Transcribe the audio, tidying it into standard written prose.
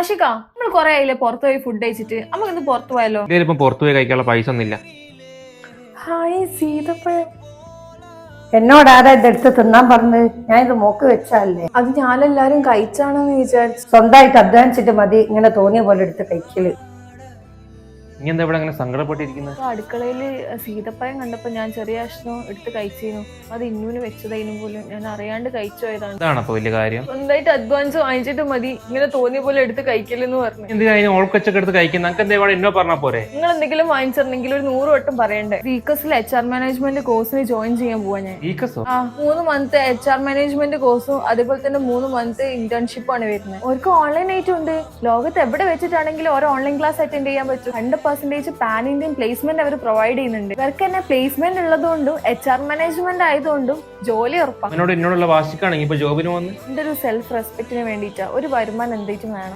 അഷിക നമ്മൾ കൊറേ ആയില്ലേ പുറത്തു പോയി ഫുഡ് കഴിച്ചിട്ട് നമുക്ക് ഇന്ന് പുറത്തു പോയാലോ? ഇപ്പം പുറത്തു പോയി കഴിക്കാനുള്ള പൈസ ഒന്നുമില്ല. ഹായ് സീതപ്പഴം. എന്നോട് ആരാ ഇതെടുത്ത് തിന്നാൻ പറഞ്ഞത്? ഞാൻ ഇത് മോക്ക് വെച്ചല്ലേ. അത് ഞാനെല്ലാരും കഴിച്ചാണെന്ന് വിചാരിച്ചു. സ്വന്തമായിട്ട് അധ്വാനിച്ചിട്ട് മതി ഇങ്ങനെ തോന്നിയ പോലെ എടുത്ത് കഴിക്കല്. നീ എന്താ ഇവിടെ അങ്ങനെ സങ്കടപ്പെട്ടിരിക്കുന്നത്? അടുക്കളയില് സീതപ്പഴം കണ്ടപ്പോ ഞാൻ ചെറിയ കഷ്ണം എടുത്ത് കഴിച്ചിരുന്നു. അത് ഇന്നൂന് വെച്ചതായിരുന്നു പോലും ഞാൻ അറിയാണ്ട് കഴിച്ചു പോയതാണ്. ഇതാണ് അപ്പൊ വലിയ കാര്യം. സ്വന്തമായിട്ട് അഡ്വാൻസ് വാങ്ങിച്ചിട്ട് മതി ഇങ്ങനെ തോന്നിയ പോലെ എടുത്ത് കഴിക്കലെന്ന് പറഞ്ഞു. എന്തിനാ ഓൾക്കൊച്ചൊക്കെ എടുത്ത് കഴിക്കുന്നത്? നമുക്ക് എന്താ എന്നോ പറഞ്ഞാ പോരെ? നിങ്ങൾ എന്തെങ്കിലും വാങ്ങിച്ചിരുന്നെങ്കിൽ ഒരു 100 വട്ടം പറയണ്ടേ. വീക്കസിൽ HR മാനേജ്മെന്റ് കോഴ്സിന് ജോയിൻ ചെയ്യാൻ പോവാ ഞാൻ. 3 മന്ത് HR മാനേജ്മെന്റ് കോഴ്സും അതേപോലെ തന്നെ 3 മന്ത് ഇന്റേൺഷിപ്പ് ആണ് വരുന്നത്. അവർക്ക് ഓൺലൈൻ ആയിട്ട് ഉണ്ട്. ലോകത്ത് എവിടെ വെച്ചിട്ടാണെങ്കിലും ഓരോ ഓൺലൈൻ ക്ലാസ് അറ്റൻഡ് ചെയ്യാൻ പറ്റും. 100% പാൻ ഇന്ത്യൻ പ്ലേസ്മെന്റ് അവർ പ്രൊവൈഡ് ചെയ്യുന്നുണ്ട്. ഇവർക്ക് തന്നെ പ്ലേസ്മെന്റ് ഉള്ളതുകൊണ്ടും HR മാനേജ്മെന്റ് ആയതുകൊണ്ടും ജോലി ഉറപ്പാണ്. എന്നോടുള്ള വാശിക്കാണെങ്കിൽ ഇപ്പൊ ജോബിന് വന്ന് എന്റെ ഒരു സെൽഫ് റെസ്പെക്ടിന് വേണ്ടിയിട്ടാ. ഒരു വരുമാനം എന്തെങ്കിലും വേണം.